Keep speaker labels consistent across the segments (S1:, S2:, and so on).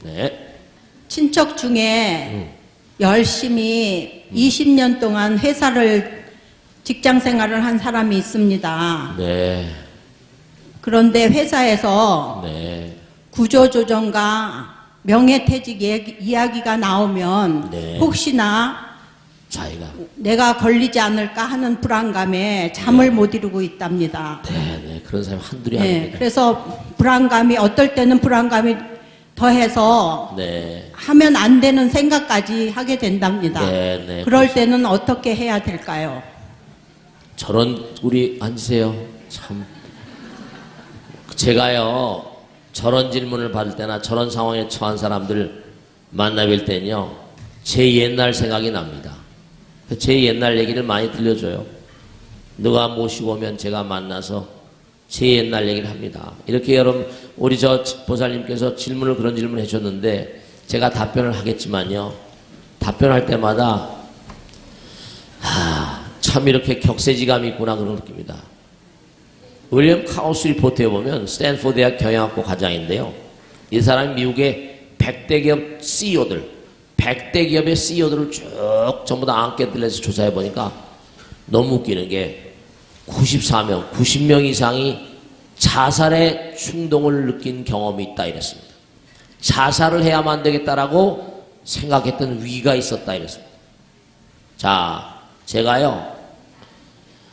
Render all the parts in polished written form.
S1: 네.
S2: 친척 중에 열심히 20년 동안 직장 생활을 한 사람이 있습니다.
S1: 네.
S2: 그런데 회사에서
S1: 네.
S2: 구조조정과 명예퇴직 이야기가 나오면
S1: 네.
S2: 혹시나
S1: 자기가
S2: 내가 걸리지 않을까 하는 불안감에 잠을 못 이루고 있답니다.
S1: 네, 그런 사람이 한둘이
S2: 네,
S1: 아닙니다.
S2: 그래서 불안감이 어떨 때는 불안감이 더해서
S1: 네.
S2: 하면 안 되는 생각까지 하게 된답니다.
S1: 네, 네,
S2: 그럴 때는 어떻게 해야 될까요?
S1: 저런 우리 앉으세요. 참 제가요 저런 질문을 받을 때나 저런 상황에 처한 사람들 만나뵐 때는요 제 옛날 생각이 납니다. 제 옛날 얘기를 많이 들려줘요. 누가 모시고 오면 제가 만나서 제 옛날 얘기를 합니다. 이렇게 여러분 우리 저 보살님께서 그런 질문을 해줬는데 제가 답변을 하겠지만요 답변할 때마다 참 이렇게 격세지감이 있구나 그런 느낍니다. 윌리엄 카우스 리포트에 보면 스탠포드 대학 경영학부 과장인데요. 이 사람이 미국의 100대 기업 CEO들 100대 기업의 CEO들을 쭉 전부 다 앙케트를 조사해 보니까 너무 웃기는 게 94명, 90명 이상이 자살의 충동을 느낀 경험이 있다 이랬습니다. 자살을 해야만 되겠다라고 생각했던 위기가 있었다 이랬습니다. 자,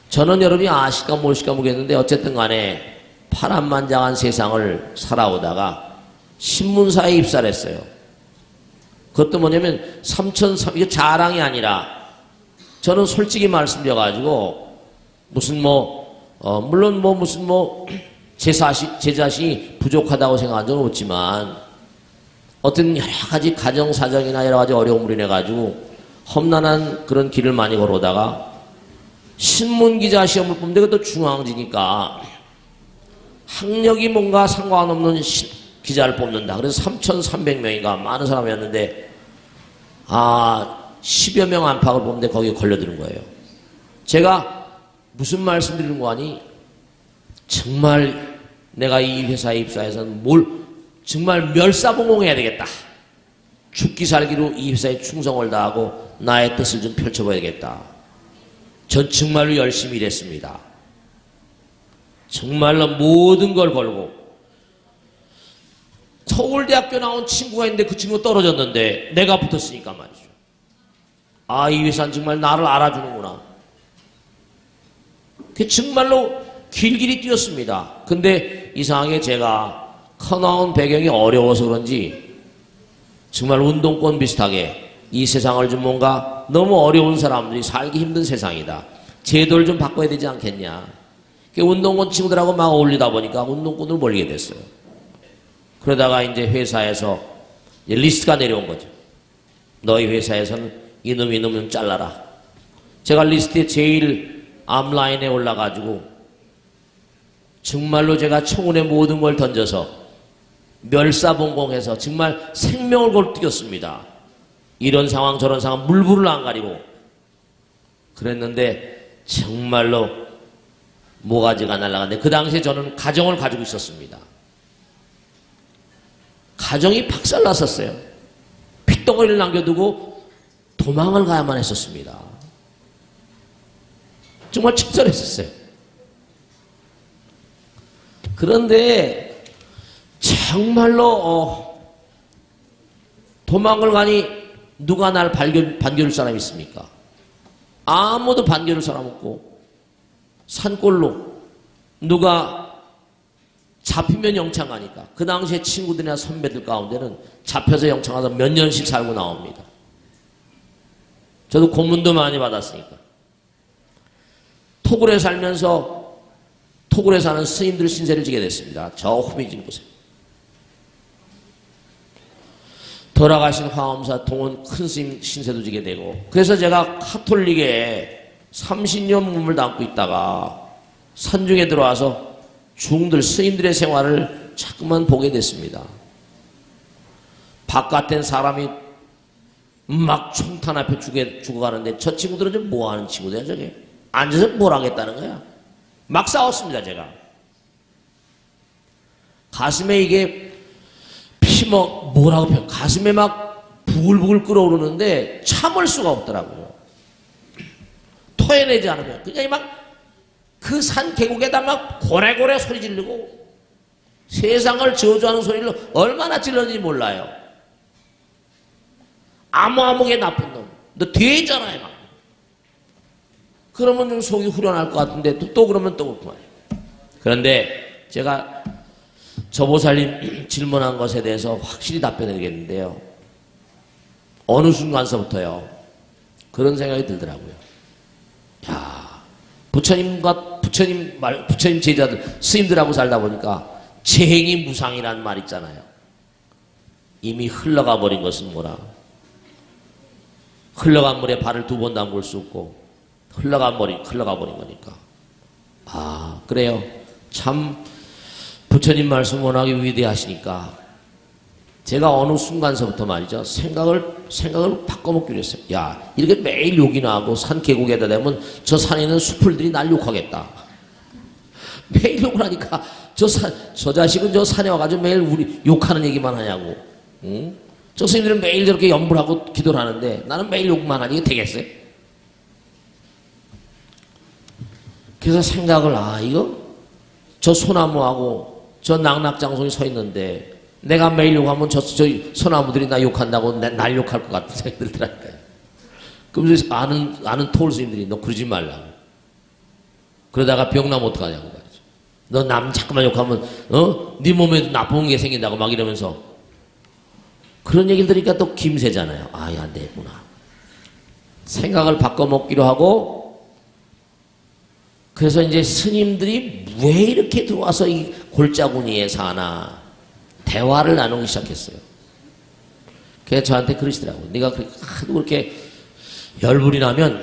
S1: 저는 여러분이 아실까 모르실까 모르겠는데 어쨌든 간에 파란만장한 세상을 살아오다가 신문사에 입사를 했어요. 그것도 뭐냐면 이게 자랑이 아니라 저는 솔직히 말씀드려가지고 물론 제 자신이 부족하다고 생각한 적은 없지만 어떤 여러 가지 가정사정이나 여러 가지 어려움으로 인해가지고 험난한 그런 길을 많이 걸어오다가 신문기자 시험을 뽑는데 그것도 중앙지니까 학력이 뭔가 상관없는 기자를 뽑는다. 그래서 3,300명인가 많은 사람이었는데 10여 명 안팎을 뽑는데 거기에 걸려드는 거예요. 제가 무슨 말씀 드리는 거 아니? 정말 내가 이 회사에 입사해서는 정말 멸사봉공해야 되겠다. 죽기 살기로 이 회사에 충성을 다하고 나의 뜻을 좀 펼쳐봐야겠다. 전 정말로 열심히 일했습니다. 정말로 모든 걸 걸고 서울대학교 나온 친구가 있는데 그 친구 떨어졌는데 내가 붙었으니까 말이죠. 이 회사는 정말 나를 알아주는구나. 그 정말로 길길이 뛰었습니다. 근데 이상하게 제가 커나온 배경이 어려워서 그런지 정말 운동권 비슷하게 이 세상을 좀 뭔가 너무 어려운 사람들이 살기 힘든 세상이다. 제도를 좀 바꿔야 되지 않겠냐. 운동권 친구들하고 막 어울리다 보니까 운동권을 몰리게 됐어요. 그러다가 이제 회사에서 리스트가 내려온 거죠. 너희 회사에서는 이놈 잘라라. 제가 리스트에 제일 앞라인에 올라가지고 정말로 제가 청운의 모든 걸 던져서 멸사봉공해서 정말 생명을 걸고 뛰었습니다. 이런 상황 저런 상황 물불을 안 가리고 그랬는데 정말로 모가지가 날아갔는데 그 당시에 저는 가정을 가지고 있었습니다. 가정이 박살났었어요. 핏덩어리를 남겨두고 도망을 가야만 했었습니다. 정말 처절했었어요. 그런데 정말로 도망을 가니 누가 날 반겨줄 사람이 있습니까? 아무도 반겨줄 사람 없고 산골로 누가 잡히면 영창 가니까 그 당시에 친구들이나 선배들 가운데는 잡혀서 영창 가서 몇 년씩 살고 나옵니다. 저도 고문도 많이 받았으니까. 토굴에 살면서 토굴에 사는 스님들 신세를 지게 됐습니다. 저 후미진 곳에. 돌아가신 황엄사 동원 큰 스님 신세도 지게 되고 그래서 제가 카톨릭에 30년 몸을 담고 있다가 산중에 들어와서 중들 스님들의 생활을 자꾸만 보게 됐습니다. 바깥엔 사람이 막 총탄 앞에 죽어가는데 저 친구들은 좀 뭐하는 친구들이야 저게. 앉아서 뭘 하겠다는 거야. 막 싸웠습니다 제가. 가슴에 이게 뭐라고 표현, 가슴에 막 부글부글 끓어오르는데 참을 수가 없더라고요. 토해내지 않으면. 그러니까 막 그 산 계곡에다 막 고래고래 소리 지르고 세상을 저주하는 소리를 얼마나 질렀는지 몰라요. 아무게 나쁜 놈. 너 되잖아요, 막. 그러면 좀 속이 후련할 것 같은데 또 그러면 또 그렇고 말이에요. 그런데 제가 저보살님 질문한 것에 대해서 확실히 답변드리겠는데요. 어느 순간서부터요, 그런 생각이 들더라고요. 야, 부처님 제자들, 스님들하고 살다 보니까 재행이 무상이라는 말 있잖아요. 이미 흘러가 버린 것은 뭐라? 흘러간 물에 발을 2번 담글 수 없고, 흘러가 버린 거니까. 아, 그래요. 참, 부처님 말씀 워낙에 위대하시니까, 제가 어느 순간서부터 말이죠, 생각을 바꿔먹기로 했어요. 야, 이렇게 매일 욕이나 하고 산 계곡에다 대면 저 산에 있는 수풀들이 날 욕하겠다. 매일 욕을 하니까 저 자식은 저 산에 와가지고 매일 우리 욕하는 얘기만 하냐고. 응? 저 스님들은 매일 저렇게 염불하고 기도를 하는데 나는 매일 욕만 하니 이게 되겠어요? 그래서 생각을, 이거 저 소나무하고 저 낙낙장송이 서 있는데 내가 매일 욕하면 저 소나무들이 나 욕한다고 날 욕할 것 같은 생각이 들더라니까요. 그러면서 아는 토울 스님들이 너 그러지 말라고. 그러다가 병나면 어떡하냐고 말이죠. 너 남 자꾸만 욕하면 네 몸에도 나쁜 게 생긴다고 막 이러면서. 그런 얘기를 들으니까 또 김새잖아요. 이거 안 되겠구나. 생각을 바꿔먹기로 하고, 그래서 이제 스님들이 왜 이렇게 들어와서 이 골짜구니에 사나 대화를 나누기 시작했어요. 그래서 저한테 그러시더라고요. 네가 하도 그렇게 열불이 나면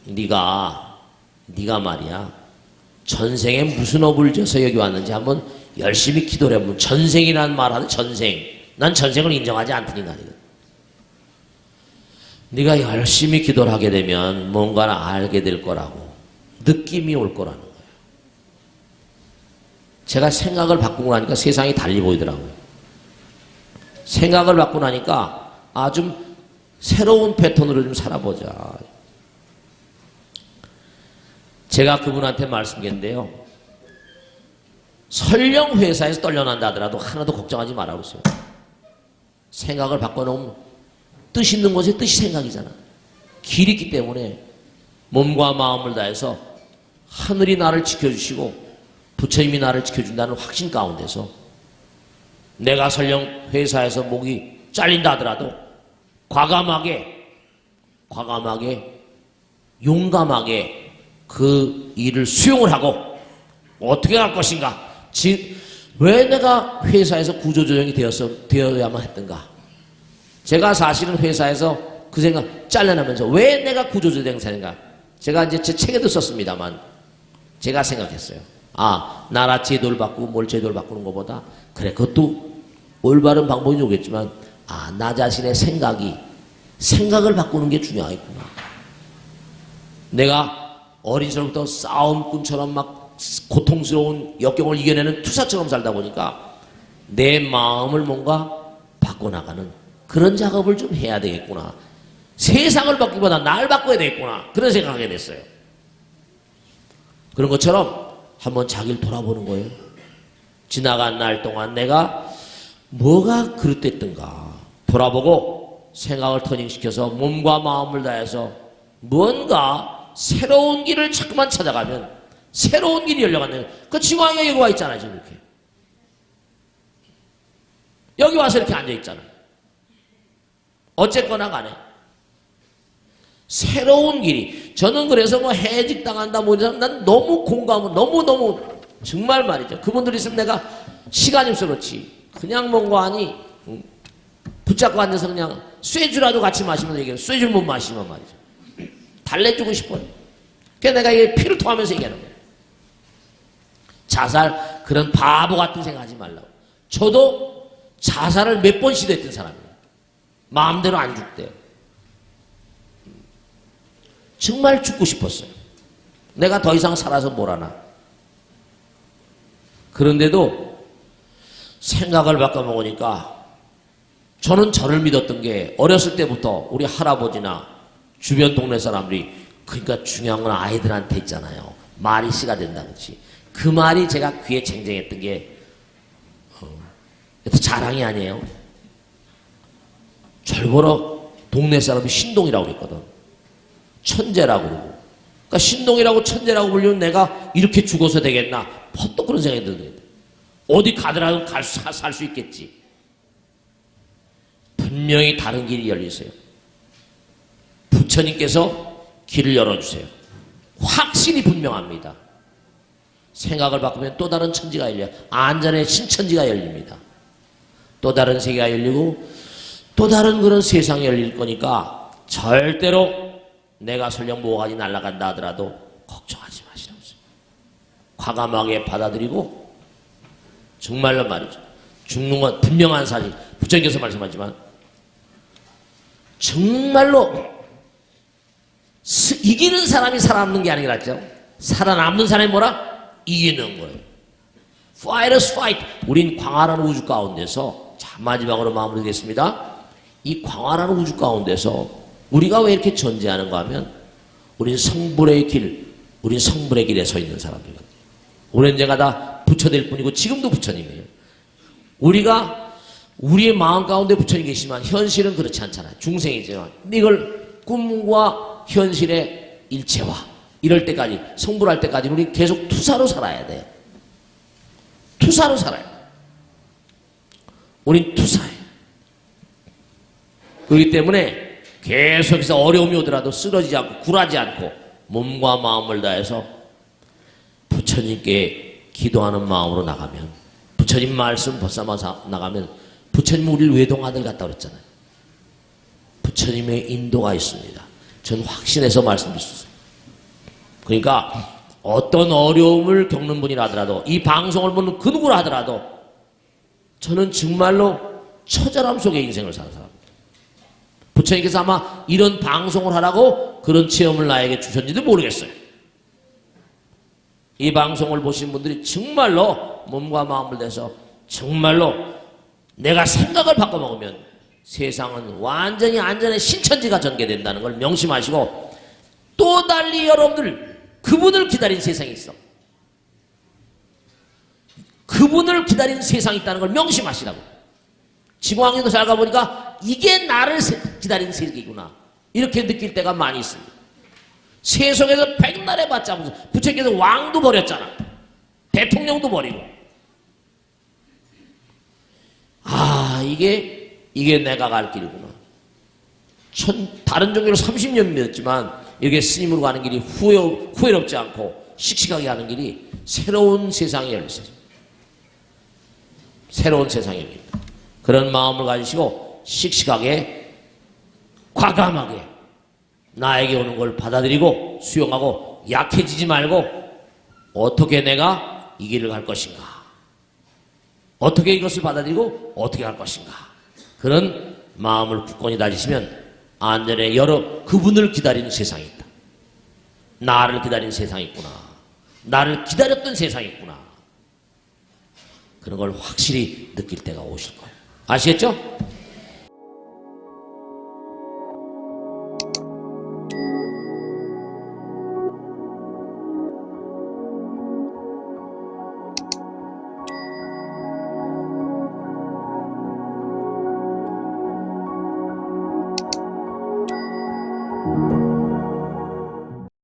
S1: 네가 말이야 전생에 무슨 업을 져서 여기 왔는지 한번 열심히 기도를 해보면, 전생이라는 말 하는 전생, 난 전생을 인정하지 않더니까. 네가 열심히 기도를 하게 되면 뭔가를 알게 될 거라고, 느낌이 올 거라는 거예요. 제가 생각을 바꾸고 나니까 세상이 달리 보이더라고요. 생각을 바꾸고 나니까 좀 새로운 패턴으로 좀 살아보자. 제가 그분한테 말씀드렸는데요. 설령 회사에서 떨려난다 하더라도 하나도 걱정하지 말라고 그랬어요. 생각을 바꿔놓으면 뜻 있는 곳에 뜻이 생각이잖아. 길이 있기 때문에 몸과 마음을 다해서 하늘이 나를 지켜주시고 부처님이 나를 지켜준다는 확신 가운데서 내가 설령 회사에서 목이 잘린다 하더라도 과감하게 용감하게 그 일을 수용을 하고 어떻게 할 것인가. 왜 내가 회사에서 구조조정이 되어야만 했던가. 제가 사실은 회사에서 그 생각 잘려나면서 왜 내가 구조조정사인가. 제가 이제 제 책에도 썼습니다만 제가 생각했어요. 나라 제도를 바꾸고 뭘 제도를 바꾸는 것보다, 그래 그것도 올바른 방법이 오겠지만 나 자신의 생각을 바꾸는 게 중요하겠구나. 내가 어린 시절부터 싸움꾼처럼 막 고통스러운 역경을 이겨내는 투사처럼 살다 보니까 내 마음을 뭔가 바꿔나가는 그런 작업을 좀 해야 되겠구나. 세상을 바꾸기보다 나를 바꿔야 되겠구나. 그런 생각을 하게 됐어요. 그런 것처럼 한번 자기를 돌아보는 거예요. 지나간 날 동안 내가 뭐가 그릇됐던가 돌아보고 생각을 터닝시켜서 몸과 마음을 다해서 뭔가 새로운 길을 자꾸만 찾아가면 새로운 길이 열려가네요. 그 지광이가 여기 와 있잖아요. 지금 이렇게. 여기 와서 이렇게 앉아있잖아요. 어쨌거나 간에 새로운 길이, 저는 그래서 뭐 해직당한다 뭐 이런, 난 너무 공감을 너무 정말 말이죠. 그분들이 있으면 내가 시간이 없어 그렇지 그냥 뭔가 하니 붙잡고 앉아서 그냥 쇠주라도 같이 마시면 얘기해요. 쇠주를 못 마시면 말이죠. 달래주고 싶어요. 그래서 내가 이게 피를 토하면서 얘기하는 거예요. 자살, 그런 바보 같은 생각 하지 말라고. 저도 자살을 몇 번 시도했던 사람이에요. 마음대로 안 죽대요. 정말 죽고 싶었어요. 내가 더 이상 살아서 뭘 하나. 그런데도 생각을 바꿔먹으니까 저는 저를 믿었던 게 어렸을 때부터 우리 할아버지나 주변 동네 사람들이 그러니까 중요한 건 아이들한테 있잖아요. 말이 씨가 된다 그렇지. 그 말이 제가 귀에 쟁쟁했던 게 자랑이 아니에요. 절보러 동네 사람이 신동이라고 그랬거든. 천재라고 그러고. 그러니까 신동이라고 천재라고 불리면 내가 이렇게 죽어서 되겠나? 퍼뜩 그런 생각이 들거든. 어디 가더라도 살 수 있겠지. 분명히 다른 길이 열리세요. 부처님께서 길을 열어주세요. 확실히 분명합니다. 생각을 바꾸면 또 다른 천지가 열려요. 안전의 신천지가 열립니다. 또 다른 세계가 열리고 또 다른 그런 세상이 열릴 거니까 절대로 내가 설령 뭐가지 날아간다 하더라도 걱정하지 마시라고. 과감하게 받아들이고 정말로 말이죠. 죽는 건 분명한 사실. 부처님께서 말씀하지만 정말로 이기는 사람이 살아남는 게 아니라죠. 살아남는 사람이 뭐라? 이기는 거예요. Fighters fight. 우린 광활한 우주 가운데서 자 마지막으로 마무리되겠습니다. 이 광활한 우주 가운데서 우리가 왜 이렇게 존재하는가 하면 우린 성불의 길, 우린 성불의 길에 서 있는 사람들이거든요. 우리 언제가 다 부처될 뿐이고 지금도 부처님이에요. 우리가 우리의 마음 가운데 부처님 계시지만 현실은 그렇지 않잖아요. 중생이지만 이걸 꿈과 현실의 일체화 이럴 때까지 성불할 때까지 우리 계속 투사로 살아야 돼요. 투사로 살아요. 우린 투사예요. 그렇기 때문에 계속해서 어려움이 오더라도 쓰러지지 않고 굴하지 않고 몸과 마음을 다해서 부처님께 기도하는 마음으로 나가면 부처님 말씀 벗삼아 나가면 부처님은 우리를 외동아들 같다고 그랬잖아요. 부처님의 인도가 있습니다. 전 확신해서 말씀드렸어요. 그러니까 어떤 어려움을 겪는 분이라 하더라도 이 방송을 보는 그 누구라 하더라도 저는 정말로 처절함 속에 인생을 사는 사람입니다. 부처님께서 아마 이런 방송을 하라고 그런 체험을 나에게 주셨는지도 모르겠어요. 이 방송을 보신 분들이 정말로 몸과 마음을 내서 정말로 내가 생각을 바꿔먹으면 세상은 완전히 안전의 신천지가 전개된다는 걸 명심하시고 또 달리 여러분들 그분을 기다린 세상이 있어. 그분을 기다린 세상이 있다는 걸 명심하시라고. 지구왕년도 잘 가보니까 이게 나를 기다린 세계구나 이렇게 느낄 때가 많이 있습니다. 세속에서 백날 해봤자 무슨 부처님께서 왕도 버렸잖아. 대통령도 버리고. 아 이게 내가 갈 길이구나. 다른 종교로 30년 믿었지만 이렇게 스님으로 가는 길이 후회롭지 않고 씩씩하게 가는 길이 새로운 세상이 열렸어요. 새로운 세상이 열립니다. 그런 마음을 가지시고 씩씩하게 과감하게 나에게 오는 걸 받아들이고 수용하고 약해지지 말고 어떻게 내가 이 길을 갈 것인가, 어떻게 이것을 받아들이고 어떻게 갈 것인가, 그런 마음을 굳건히 다지시면 안전에 여러 그분을 기다리는 세상이 있다. 나를 기다리는 세상이 있구나. 나를 기다렸던 세상이 있구나. 그런 걸 확실히 느낄 때가 오실 거예요. 아시겠죠?